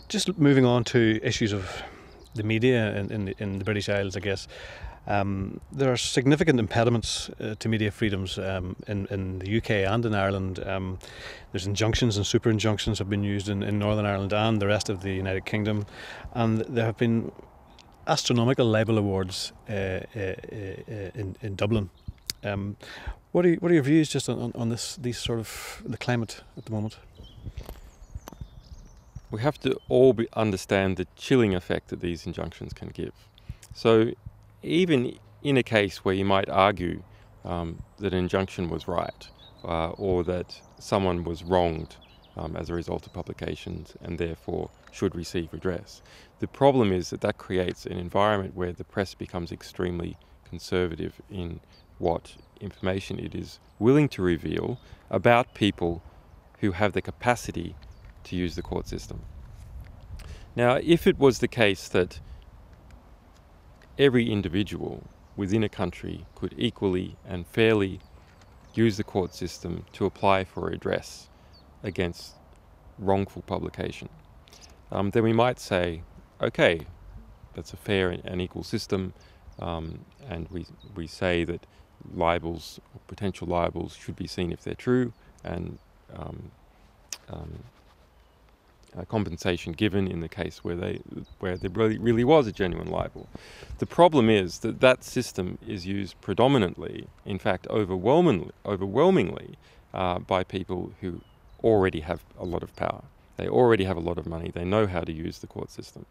Just moving on to issues of the media in the British Isles, I guess. There are significant impediments to media freedoms in the UK and in Ireland. There's injunctions and super injunctions have been used in Northern Ireland and the rest of the United Kingdom, and there have been astronomical libel awards in Dublin. What are your views just on these sort of the climate at the moment? We have to all understand the chilling effect that these injunctions can give. So even in a case where you might argue that an injunction was right or that someone was wronged as a result of publications and therefore should receive redress, the problem is that creates an environment where the press becomes extremely conservative in what information it is willing to reveal about people who have the capacity to use the court system. Now, if it was the case that every individual within a country could equally and fairly use the court system to apply for redress against wrongful publication, then we might say, okay, that's a fair and equal system, and we say that libels or potential libels should be seen if they're true, and compensation given in the case where there really was a genuine libel. The problem is that system is used predominantly, in fact overwhelmingly, by people who already have a lot of power. They already have a lot of money. They know how to use the court system.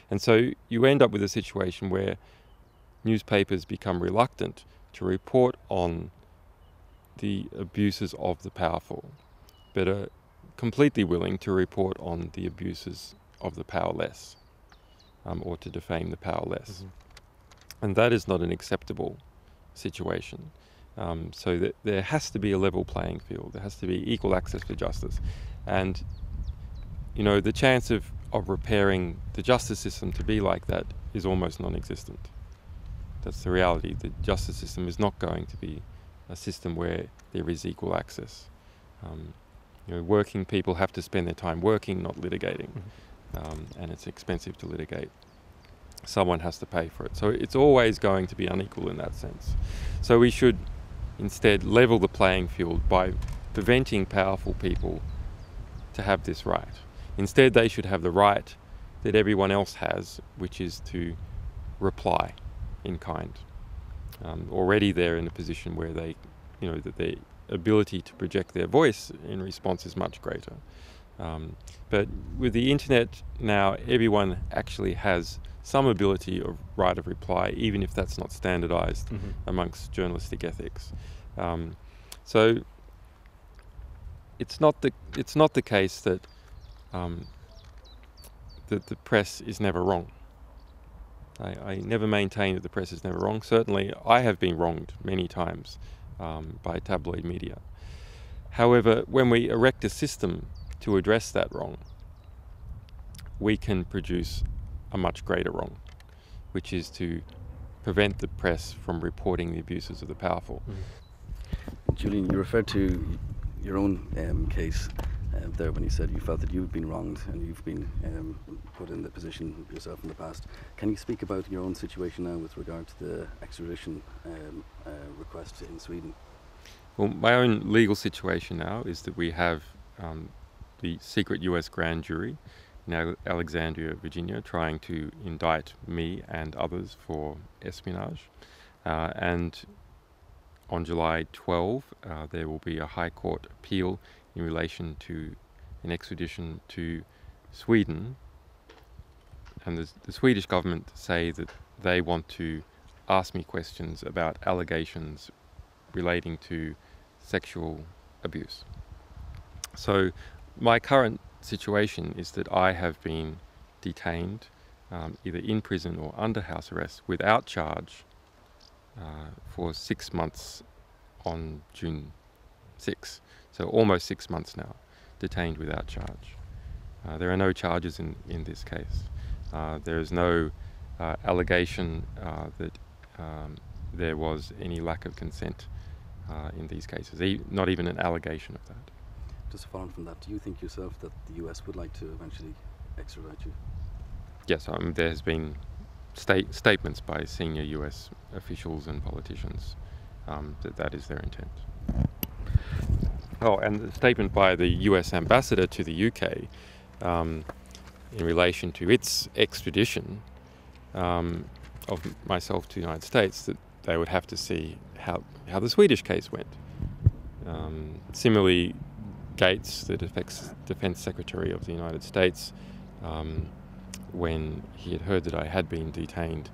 And so you end up with a situation where newspapers become reluctant to report on the abuses of the powerful, but are completely willing to report on the abuses of the powerless, or to defame the powerless. Mm-hmm. And that is not an acceptable situation. So that there has to be a level playing field. There has to be equal access to justice. And the chance of repairing the justice system to be like that is almost non-existent. That's the reality. The justice system is not going to be a system where there is equal access. Working people have to spend their time working, not litigating. Mm-hmm. And it's expensive to litigate. Someone has to pay for it. So it's always going to be unequal in that sense. So we should instead level the playing field by preventing powerful people to have this right. Instead, they should have the right that everyone else has, which is to reply in kind. Already they're in a position where that their ability to project their voice in response is much greater. But with the internet now, everyone actually has some ability of right of reply, even if that's not standardized mm-hmm. amongst journalistic ethics. So it's not the case that the press is never wrong. I never maintain that the press is never wrong. Certainly, I have been wronged many times by tabloid media. However, when we erect a system to address that wrong, we can produce a much greater wrong, which is to prevent the press from reporting the abuses of the powerful. Mm-hmm. Julian, you referred to your own case there when you said you felt that you've been wronged and you've been put in the position yourself in the past. Can you speak about your own situation now with regard to the extradition request in Sweden? Well, my own legal situation now is that we have the secret US grand jury in Alexandria, Virginia, trying to indict me and others for espionage. And on July 12, there will be a High Court appeal in relation to an extradition to Sweden. And the Swedish government say that they want to ask me questions about allegations relating to sexual abuse. So my current situation is that I have been detained either in prison or under house arrest without charge for 6 months on June 6. So almost 6 months now, detained without charge. There are no charges in this case. There is no allegation that there was any lack of consent in these cases, not even an allegation of that. Just following from that, do you think yourself that the US would like to eventually extradite you? Yes, there has been statements by senior US officials and politicians that is their intent. Oh, and the statement by the US ambassador to the UK in relation to its extradition of myself to the United States, that they would have to see how the Swedish case went. Similarly, Gates, the Defense Secretary of the United States, when he had heard that I had been detained,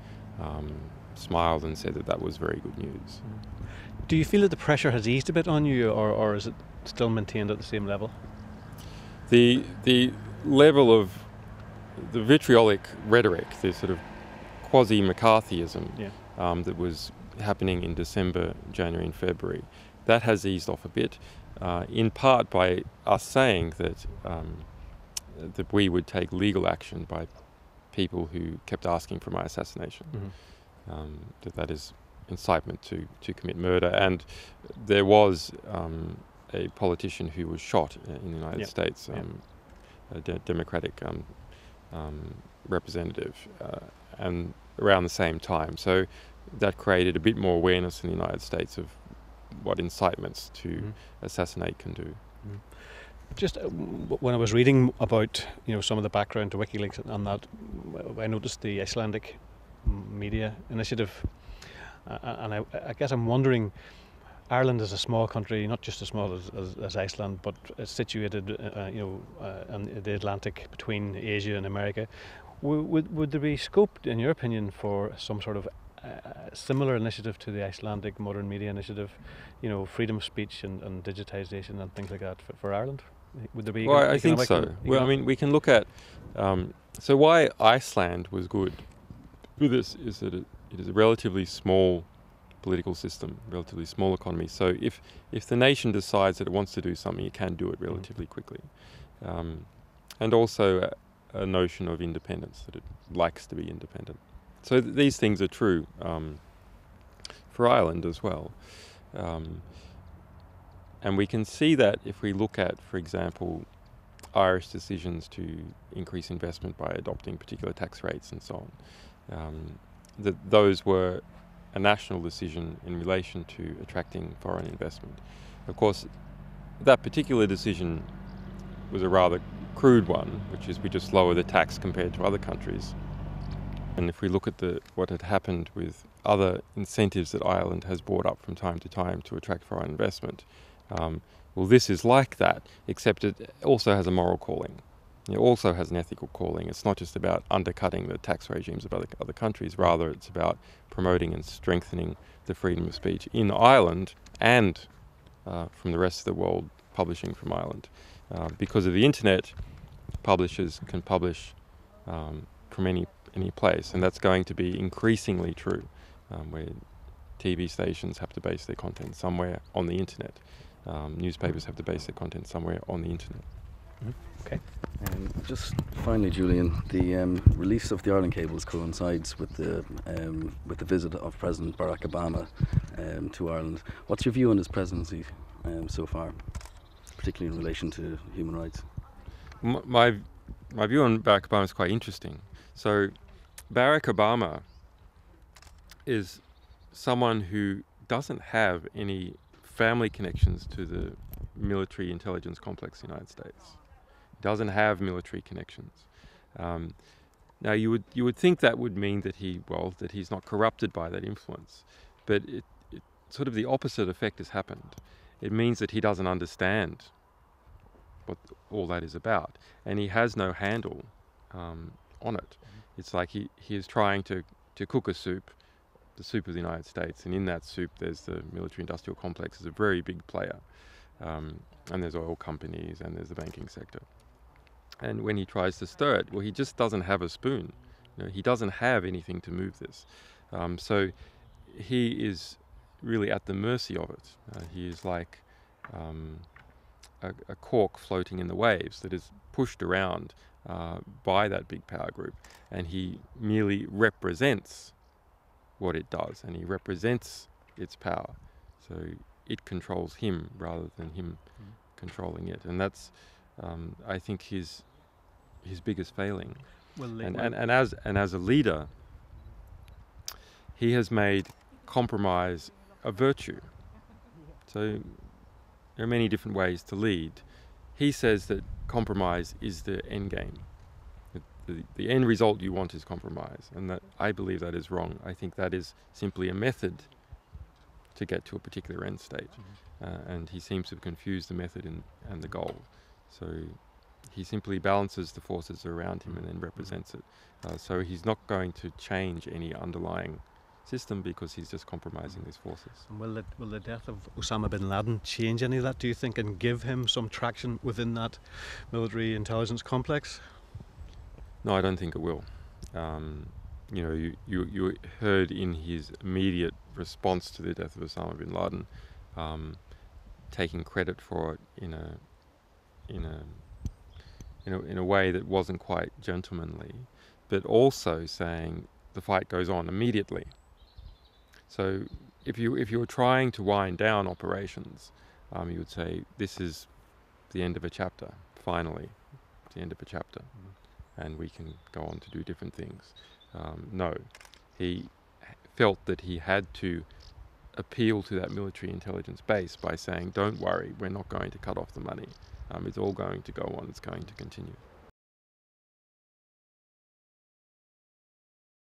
smiled and said that that was very good news. Do you feel that the pressure has eased a bit on you, or is it still maintained at the same level? The level of the vitriolic rhetoric, the sort of quasi-McCarthyism that was happening in December, January and February, that has eased off a bit, in part by us saying that that we would take legal action by people who kept asking for my assassination. That is incitement to commit murder. And there was a politician who was shot in the United States, a Democratic representative, and around the same time. So that created a bit more awareness in the United States of what incitements to assassinate can do. Just when I was reading about some of the background to WikiLeaks and that, I noticed the Icelandic media initiative, and I guess I'm wondering, Ireland is a small country, not just as small as Iceland, but it's situated on the Atlantic between Asia and America. Would there be scope, in your opinion, for some sort of similar initiative to the Icelandic modern media initiative, freedom of speech and digitisation and things like that for Ireland? Would there be? Well, I think so. Well, I mean, we can look at so why Iceland was good with this is that it is a relatively small political system, relatively small economy. So if the nation decides that it wants to do something, it can do it relatively quickly, and also a notion of independence, that it likes to be independent. So these things are true for Ireland as well. And we can see that if we look at, for example, Irish decisions to increase investment by adopting particular tax rates and so on, that those were a national decision in relation to attracting foreign investment. Of course, that particular decision was a rather crude one, which is we just lower the tax compared to other countries. And if we look at what had happened with other incentives that Ireland has brought up from time to time to attract foreign investment, well, this is like that, except it also has a moral calling. It also has an ethical calling. It's not just about undercutting the tax regimes of other countries. Rather, it's about promoting and strengthening the freedom of speech in Ireland and from the rest of the world, publishing from Ireland. Because of the internet, publishers can publish from any place, and that's going to be increasingly true, where TV stations have to base their content somewhere on the internet. Newspapers have to base their content somewhere on the internet. Okay. Just finally, Julian, the release of the Ireland cables coincides with the visit of President Barack Obama to Ireland. What's your view on his presidency so far, particularly in relation to human rights? My view on Barack Obama is quite interesting. So Barack Obama is someone who doesn't have any family connections to the military intelligence complex in the United States. Doesn't have military connections. Now you would think that would mean that he's not corrupted by that influence, but it sort of the opposite effect has happened. It means that he doesn't understand what all that is about, and he has no handle on it. It's like he is trying to cook a soup, the soup of the United States, and in that soup there's the military-industrial complex is a very big player, and there's oil companies and there's the banking sector. And when he tries to stir it, well, he just doesn't have a spoon. He doesn't have anything to move this. So he is really at the mercy of it. He is like a cork floating in the waves that is pushed around by that big power group, and he merely represents what it does, and he represents its power. So it controls him rather than him controlling it, and that's I think his his biggest failing. Well, And as a leader, he has made compromise a virtue. So there are many different ways to lead. He says that compromise is the end game. The end result you want is compromise, and that I believe that is wrong. I think that is simply a method to get to a particular end state, and he seems to have confused the method and the goal. So he simply balances the forces around him and then represents it. So he's not going to change any underlying system because he's just compromising these forces. And will the death of Osama bin Laden change any of that, do you think, and give him some traction within that military intelligence complex? No, I don't think it will. You heard in his immediate response to the death of Osama bin Laden, taking credit for it in a way that wasn't quite gentlemanly, but also saying the fight goes on immediately. So if you were trying to wind down operations, you would say this is the end of a chapter. Finally, the end of a chapter. And we can go on to do different things. No, he felt that he had to appeal to that military intelligence base by saying, don't worry, we're not going to cut off the money. It's all going to go on, it's going to continue.